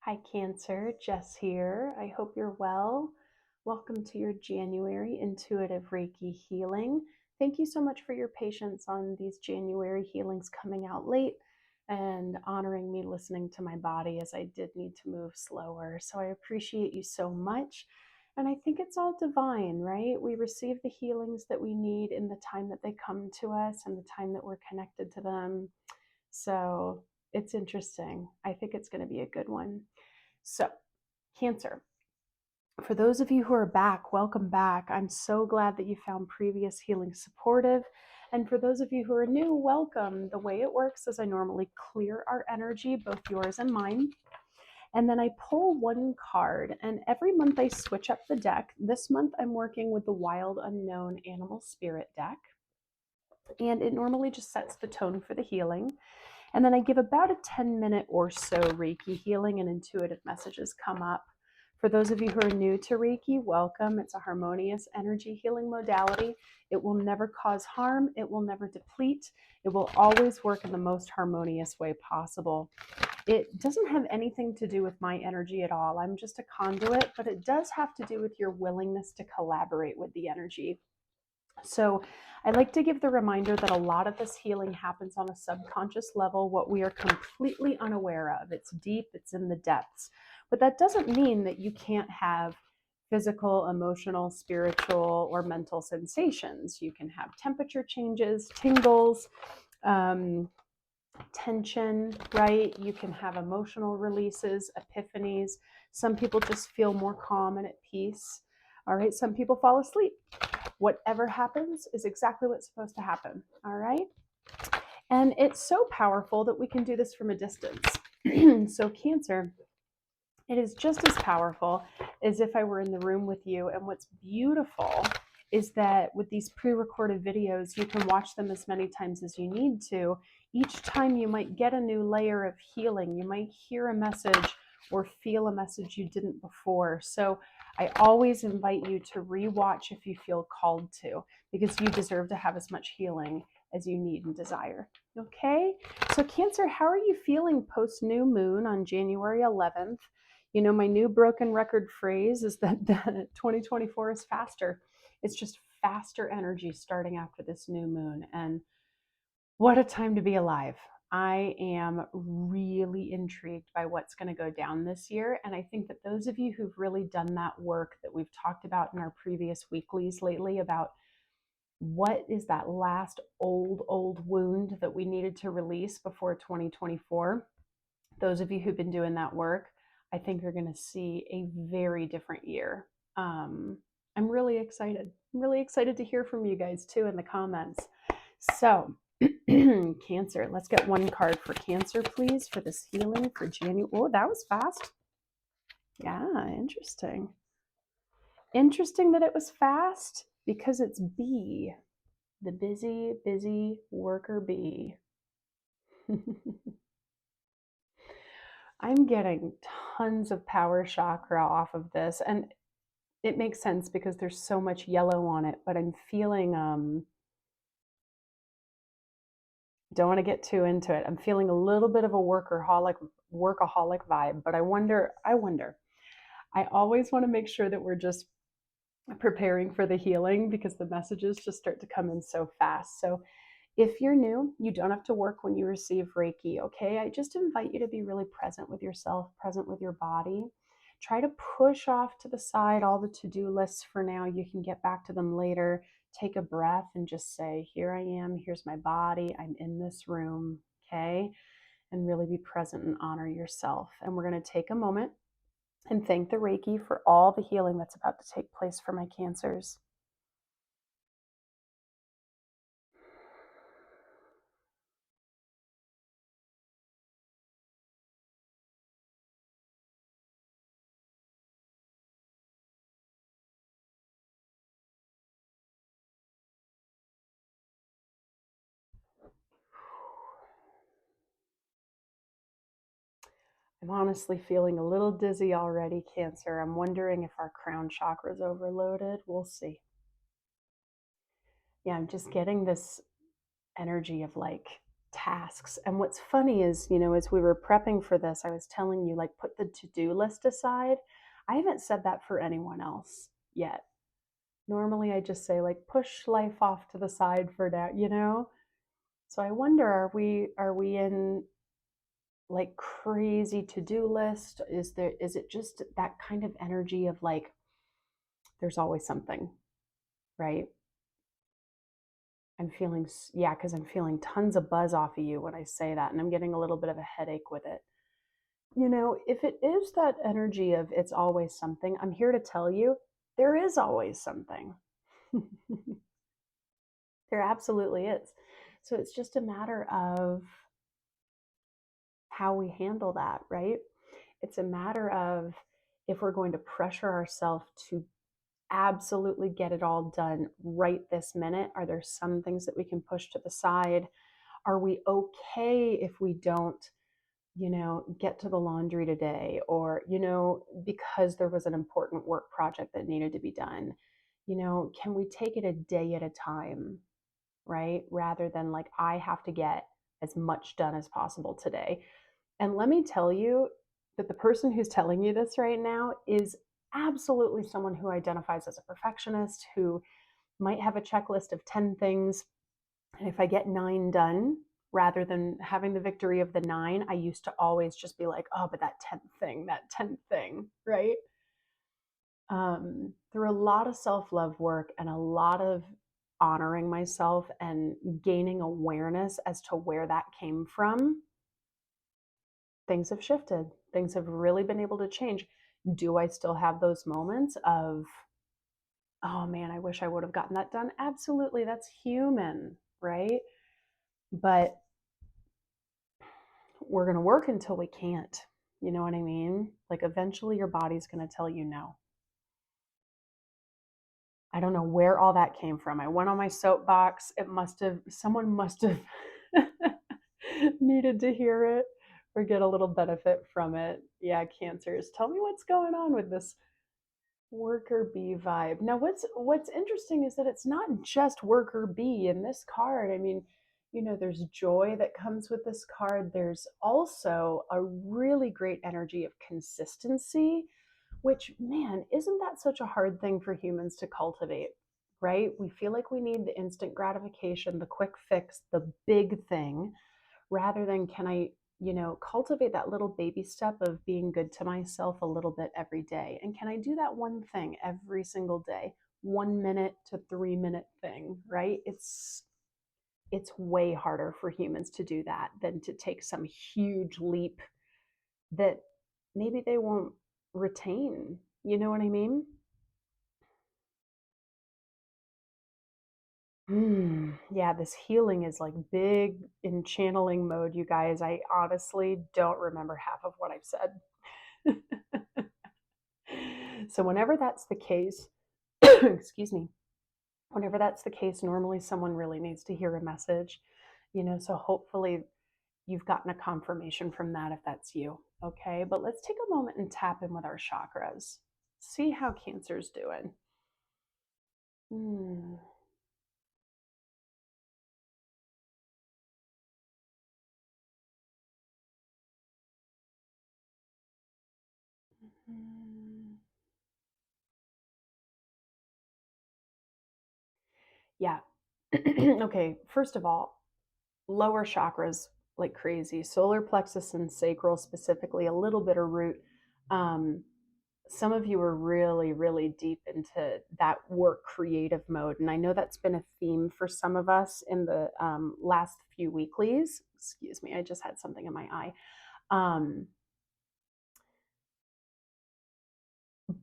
Hi, Cancer. Jess here. I hope you're well. Welcome to your January intuitive Reiki healing. Thank you so much for your patience on these January healings coming out late and honoring me listening to my body as I did need to move slower. So I appreciate you so much. And I think it's all divine, right? We receive the healings that we need in the time that they come to us and the time that we're connected to them. So it's interesting. I think it's going to be a good one. So, Cancer, for those of you who are back, welcome back. I'm so glad that you found previous healing supportive. And for those of you who are new, welcome. The way it works is I normally clear our energy, both yours and mine. And then I pull one card, and every month I switch up the deck. This month I'm working with the Wild Unknown Animal Spirit deck. And it normally just sets the tone for the healing. And then I give about a 10-minute or so Reiki healing, and intuitive messages come up. For those of you who are new to Reiki, welcome. It's a harmonious energy healing modality. It will never cause harm. It will never deplete. It will always work in the most harmonious way possible. It doesn't have anything to do with my energy at all. I'm just a conduit, but it does have to do with your willingness to collaborate with the energy. So I like to give the reminder that a lot of this healing happens on a subconscious level, what we are completely unaware of. It's deep, it's in the depths. But that doesn't mean that you can't have physical, emotional, spiritual, or mental sensations. You can have temperature changes, tingles, tension, right? You can have emotional releases, epiphanies. Some people just feel more calm and at peace. All right, some people fall asleep. Whatever happens is exactly what's supposed to happen. All right. And it's so powerful that we can do this from a distance. So, Cancer, it is just as powerful as if I were in the room with you. And what's beautiful is that with these pre-recorded videos, you can watch them as many times as you need to. Each time you might get a new layer of healing. You might hear a message or feel a message you didn't before. So I always invite you to rewatch if you feel called to, because you deserve to have as much healing as you need and desire. Okay? So Cancer, how are you feeling post new moon on January 11th? You know, my new broken record phrase is that 2024 is faster. It's just faster energy starting after this new moon. And what a time to be alive. I am really intrigued by what's going to go down this year. And I think that those of you who've really done that work that we've talked about in our previous weeklies lately about what is that last old wound that we needed to release before 2024, those of you who've been doing that work, I think you're going to see a very different year. I'm really excited. I'm really excited to hear from you guys too in the comments. So, Cancer, let's get one card for Cancer, please, for this healing for January. Oh, that was fast. Yeah, interesting. Interesting that it was fast because it's bee, the busy worker bee. I'm getting tons of power chakra off of this, and it makes sense because there's so much yellow on it, but I'm feeling don't want to get too into it. I'm feeling a little bit of a workaholic vibe, but I wonder. I always want to make sure that we're just preparing for the healing because the messages just start to come in so fast. So if you're new, you don't have to work when you receive Reiki, okay? I just invite you to be really present with yourself, present with your body. Try to push off to the side all the to-do lists for now. You can get back to them later. Take a breath and just say, here I am, here's my body, I'm in this room, okay? And really be present and honor yourself. And we're going to take a moment and thank the Reiki for all the healing that's about to take place for my Cancers. I'm honestly feeling a little dizzy already, Cancer. I'm wondering if our crown chakra is overloaded. We'll see. Yeah, I'm just getting this energy of like tasks. And what's funny is, as we were prepping for this, I was telling you, like, put the to-do list aside. I haven't said that for anyone else yet. Normally I just say, like, push life off to the side for now. So I wonder, are we in like crazy to-do list? Is it just that kind of energy of like there's always something, right? Yeah, because I'm feeling tons of buzz off of you when I say that, and I'm getting a little bit of a headache with it. If it is that energy of it's always something, I'm here to tell you there is always something. There absolutely is. So it's just a matter of how we handle that, right? It's a matter of if we're going to pressure ourselves to absolutely get it all done right this minute. Are there some things that we can push to the side? Are we okay if we don't, get to the laundry today, or, because there was an important work project that needed to be done? Can we take it a day at a time, right? Rather than like, I have to get as much done as possible today. And let me tell you that the person who's telling you this right now is absolutely someone who identifies as a perfectionist, who might have a checklist of 10 things. And if I get 9 done, rather than having the victory of the 9, I used to always just be like, oh, but that 10th thing, right? Through a lot of self love work and a lot of honoring myself and gaining awareness as to where that came from, things have shifted. Things have really been able to change. Do I still have those moments of, oh man, I wish I would have gotten that done? Absolutely. That's human, right? But we're going to work until we can't. You know what I mean? Like, eventually your body's going to tell you no. I don't know where all that came from. I went on my soapbox. Someone must have needed to hear it or get a little benefit from it. Yeah, cancers. Tell me what's going on with this worker bee vibe. Now, what's interesting is that it's not just worker bee in this card. I mean, there's joy that comes with this card. There's also a really great energy of consistency, which, man, isn't that such a hard thing for humans to cultivate, right? We feel like we need the instant gratification, the quick fix, the big thing, rather than can I, cultivate that little baby step of being good to myself a little bit every day. And can I do that one thing every single day? 1 minute to 3 minute thing, right? It's way harder for humans to do that than to take some huge leap that maybe they won't retain. You know what I mean? Yeah, this healing is like big in channeling mode, you guys. I honestly don't remember half of what I've said. So, whenever that's the case, excuse me, whenever that's the case, normally someone really needs to hear a message, so hopefully you've gotten a confirmation from that if that's you. Okay, but let's take a moment and tap in with our chakras. See how Cancer's doing. Hmm. Hmm. Yeah. Okay, first of all, lower chakras like crazy. Solar plexus and sacral, specifically, a little bit of root. Um, some of you are really, really deep into that work creative mode. And I know that's been a theme for some of us in the last few weeklies. Excuse me, I just had something in my eye.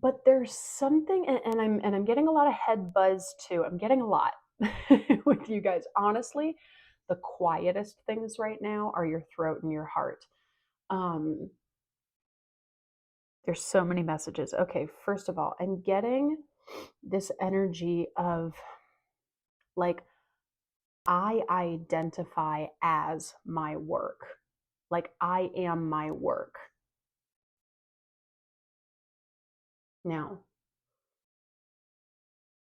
But there's something, and I'm getting a lot of head buzz too. I'm getting a lot with you guys. Honestly, the quietest things right now are your throat and your heart. Um, there's so many messages. Okay, first of all, I'm getting this energy of like, I identify as my work. Like, I am my work. Now,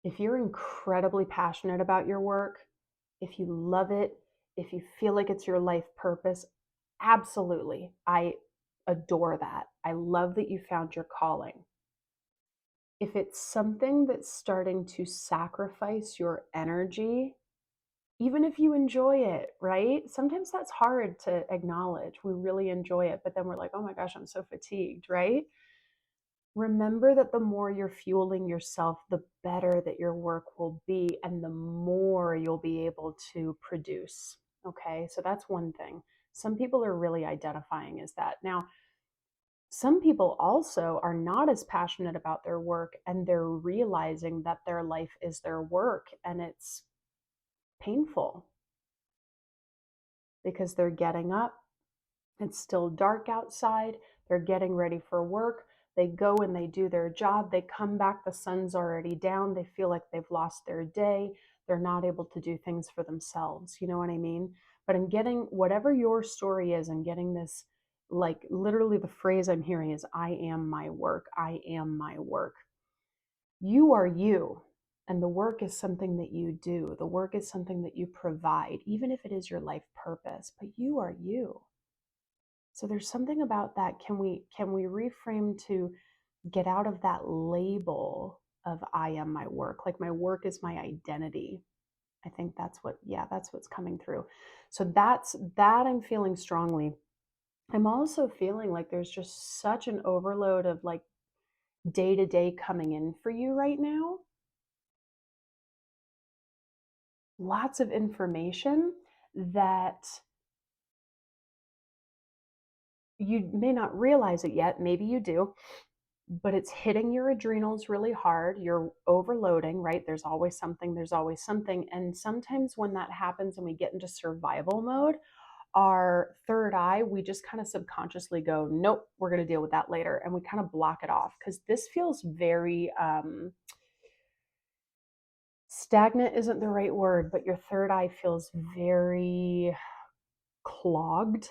if you're incredibly passionate about your work, if you love it, If you feel like it's your life purpose, absolutely. I adore that. I love that you found your calling. If it's something that's starting to sacrifice your energy, even if you enjoy it, right? Sometimes that's hard to acknowledge. We really enjoy it, but then we're like, oh my gosh, I'm so fatigued, right? Remember that the more you're fueling yourself, the better that your work will be and the more you'll be able to produce. Okay, so that's one thing. Some people are really identifying as that. Now, some people also are not as passionate about their work and they're realizing that their life is their work and it's painful because they're getting up. It's still dark outside. They're getting ready for work. They go and they do their job. They come back, the sun's already down. They feel like they've lost their day. They're not able to do things for themselves. You know what I mean? But in getting whatever your story is and getting this, like literally the phrase I'm hearing is, I am my work. I am my work. You are you. And the work is something that you do. The work is something that you provide, even if it is your life purpose. But you are you. So there's something about that. Can we reframe to get out of that label of I am my work? Like my work is my identity. I think that's what, yeah, that's what's coming through. So that I'm feeling strongly. I'm also feeling like there's just such an overload of like day to day coming in for you right now. Lots of information that you may not realize it yet. Maybe you do, but it's hitting your adrenals really hard. You're overloading, right? There's always something, there's always something. And sometimes when that happens and we get into survival mode, our third eye, we just kind of subconsciously go, nope, we're going to deal with that later. And we kind of block it off because this feels very stagnant, isn't the right word, but your third eye feels very clogged.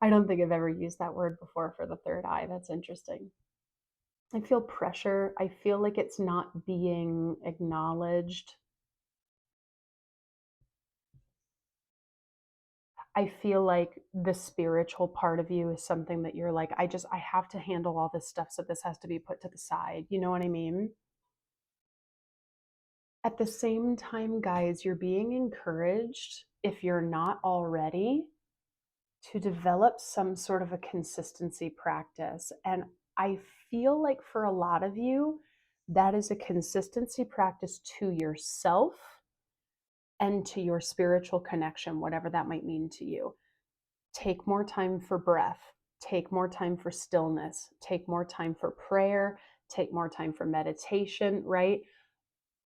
I don't think I've ever used that word before for the third eye. That's interesting. I feel pressure. I feel like it's not being acknowledged. I feel like the spiritual part of you is something that you're like, I have to handle all this stuff, so this has to be put to the side. You know what I mean? At the same time, guys, you're being encouraged, if you're not already, to develop some sort of a consistency practice. And I feel like for a lot of you, that is a consistency practice to yourself and to your spiritual connection, whatever that might mean to you. Take more time for breath, take more time for stillness, take more time for prayer, take more time for meditation, right?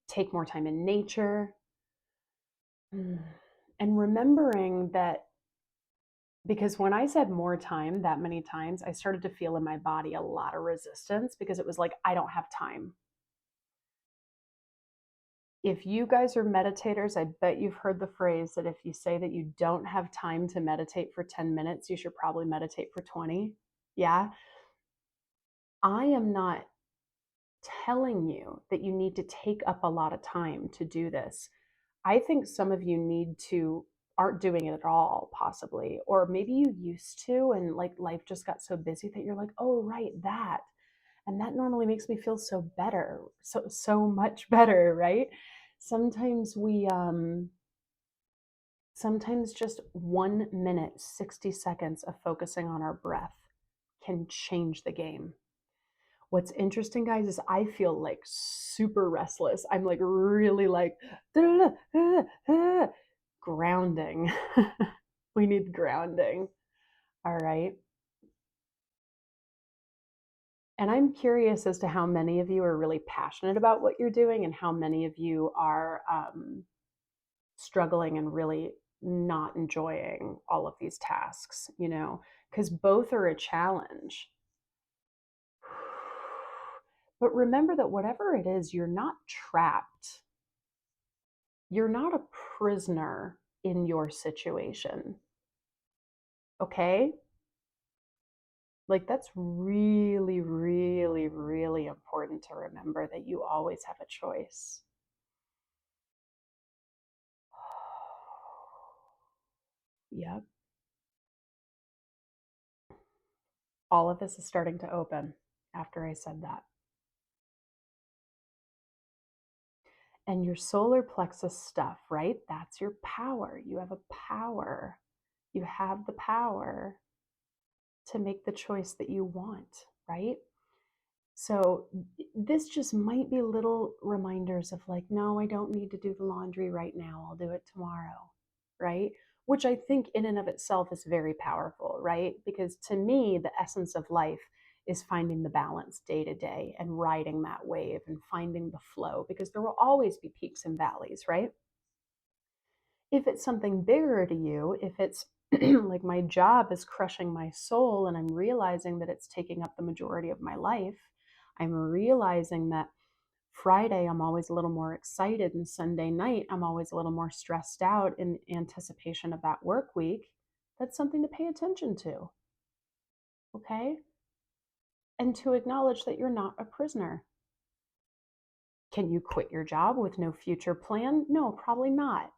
Take more time in nature. And remembering that, because when I said more time that many times, I started to feel in my body a lot of resistance because it was like, I don't have time. If you guys are meditators, I bet you've heard the phrase that if you say that you don't have time to meditate for 10 minutes, you should probably meditate for 20. Yeah. I am not telling you that you need to take up a lot of time to do this. I think some of you aren't doing it at all, possibly, or maybe you used to, and like life just got so busy that you're like, oh, right, that. And that normally makes me feel so better, so much better, right? Sometimes sometimes just 1 minute, 60 seconds of focusing on our breath can change the game. What's interesting, guys, is I feel like super restless. I'm like really like grounding. We need grounding. All right. And I'm curious as to how many of you are really passionate about what you're doing and how many of you are struggling and really not enjoying all of these tasks, because both are a challenge. But remember that whatever it is, you're not trapped. You're not a prisoner in your situation. Okay? Like, that's really, really, really important to remember, that you always have a choice. Yep. All of this is starting to open after I said that. And your solar plexus stuff, right? That's your power. You have a power. You have the power to make the choice that you want, right? So this just might be little reminders of like, no, I don't need to do the laundry right now. I'll do it tomorrow, right? Which I think in and of itself is very powerful, right? Because to me, the essence of life is finding the balance day to day and riding that wave and finding the flow because there will always be peaks and valleys, right? If it's something bigger to you, if it's like my job is crushing my soul and I'm realizing that it's taking up the majority of my life, I'm realizing that Friday I'm always a little more excited and Sunday night I'm always a little more stressed out in anticipation of that work week. That's something to pay attention to, okay? And to acknowledge that you're not a prisoner. Can you quit your job with no future plan? No, probably not.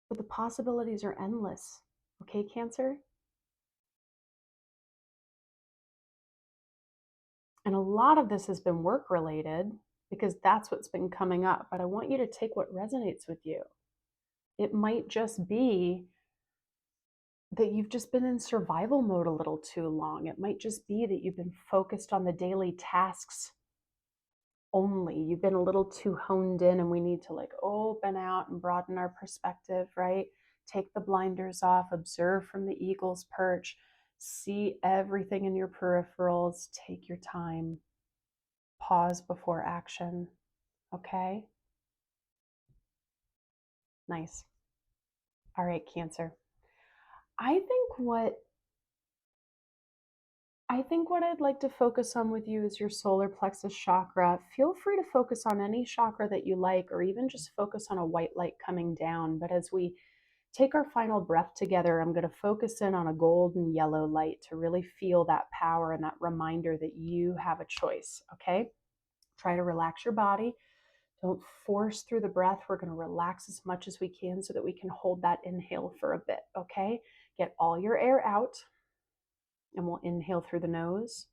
But the possibilities are endless. Okay, Cancer? And a lot of this has been work related because that's what's been coming up. But I want you to take what resonates with you. It might just be that you've just been in survival mode a little too long. It might just be that you've been focused on the daily tasks only. You've been a little too honed in, and we need to like open out and broaden our perspective, right? Take the blinders off, observe from the eagle's perch, see everything in your peripherals, take your time, pause before action. Okay? Nice. All right, Cancer. I think what I'd like to focus on with you is your solar plexus chakra. Feel free to focus on any chakra that you like, or even just focus on a white light coming down. But as we take our final breath together, I'm going to focus in on a golden yellow light to really feel that power and that reminder that you have a choice. Okay? Try to relax your body. Don't force through the breath. We're going to relax as much as we can so that we can hold that inhale for a bit. Okay? Get all your air out, and we'll inhale through the nose.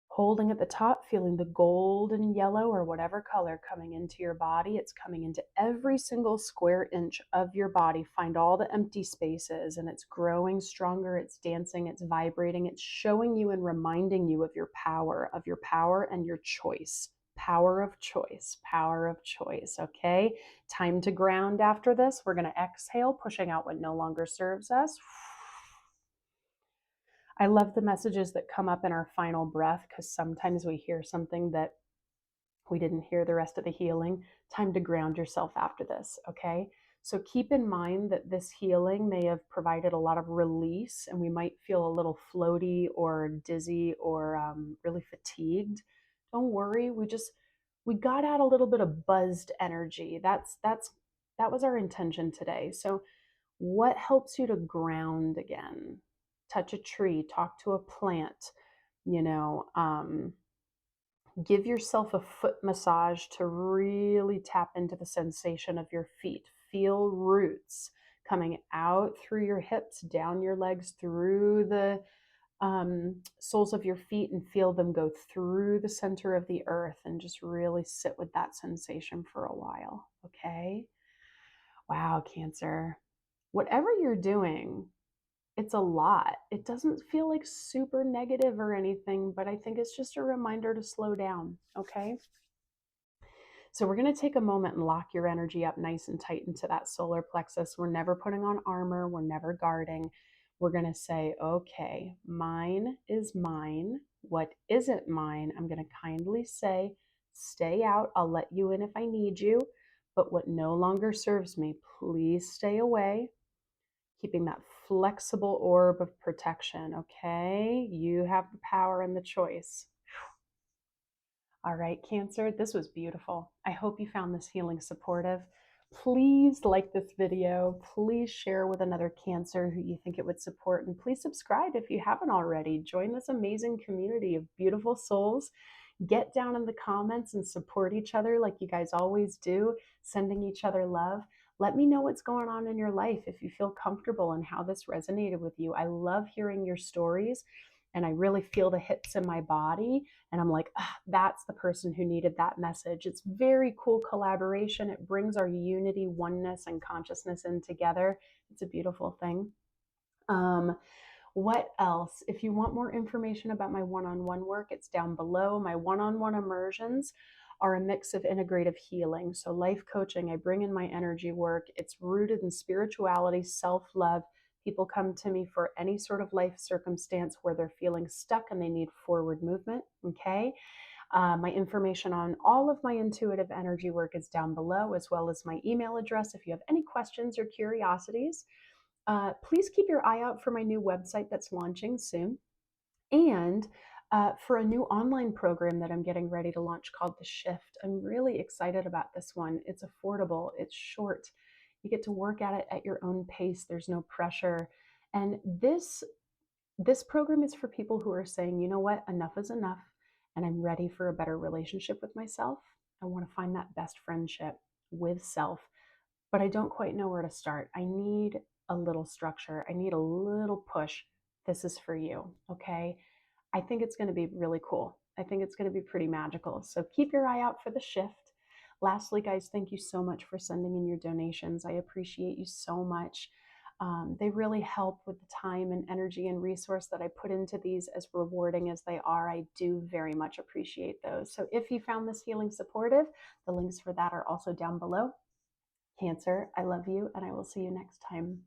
Holding at the top, feeling the golden yellow or whatever color coming into your body. It's coming into every single square inch of your body. Find all the empty spaces, and it's growing stronger. It's dancing, it's vibrating, it's showing you and reminding you of your power and your choice. Power of choice, power of choice. Okay, time to ground after this. We're going to exhale, pushing out what no longer serves us. I love the messages that come up in our final breath because sometimes we hear something that we didn't hear the rest of the healing. Time to ground yourself after this, okay? So keep in mind that this healing may have provided a lot of release and we might feel a little floaty or dizzy or really fatigued. Don't worry, we got out a little bit of buzzed energy. That was our intention today. So what helps you to ground again? Touch a tree, talk to a plant, you know, give yourself a foot massage to really tap into the sensation of your feet. Feel roots coming out through your hips, down your legs, through the soles of your feet, and feel them go through the center of the earth and just really sit with that sensation for a while. Okay. Wow, Cancer. Whatever you're doing, it's a lot. It doesn't feel like super negative or anything, but I think it's just a reminder to slow down, okay? So we're going to take a moment and lock your energy up nice and tight into that solar plexus. We're never putting on armor, we're never guarding. We're going to say, okay, mine is mine. What isn't mine, I'm going to kindly say, stay out. I'll let you in if I need you. But what no longer serves me, please stay away. Keeping that flexible orb of protection, okay? You have the power and the choice. All right, Cancer, this was beautiful. I hope you found this healing supportive. Please like this video. Please share with another Cancer who you think it would support. And please subscribe if you haven't already. Join this amazing community of beautiful souls. Get down in the comments and support each other like you guys always do, sending each other love. Let me know what's going on in your life if you feel comfortable and how this resonated with you. I love hearing your stories, and I really feel the hits in my body. And I'm like, ah, that's the person who needed that message. It's very cool collaboration. It brings our unity, oneness, and consciousness in together. It's a beautiful thing. Um, what else? If you want more information about my one on one work, it's down below. My one on one immersions are a mix of integrative healing. So, life coaching, I bring in my energy work. It's rooted in spirituality, self love. People come to me for any sort of life circumstance where they're feeling stuck and they need forward movement. Okay. My information on all of my intuitive energy work is down below, as well as my email address. If you have any questions or curiosities, please keep your eye out for my new website that's launching soon, and for a new online program that I'm getting ready to launch called The Shift. I'm really excited about this one. It's affordable, it's short. You get to work at it at your own pace. There's no pressure. And this program is for people who are saying, you know what, enough is enough, and I'm ready for a better relationship with myself. I want to find that best friendship with self, but I don't quite know where to start. I need a little structure. I need a little push. This is for you, okay? I think it's going to be really cool. I think it's going to be pretty magical. So keep your eye out for The Shift. Lastly, guys, thank you so much for sending in your donations. I appreciate you so much. They really help with the time and energy and resource that I put into these, as rewarding as they are. I do very much appreciate those. So if you found this healing supportive, the links for that are also down below. Cancer, I love you, and I will see you next time.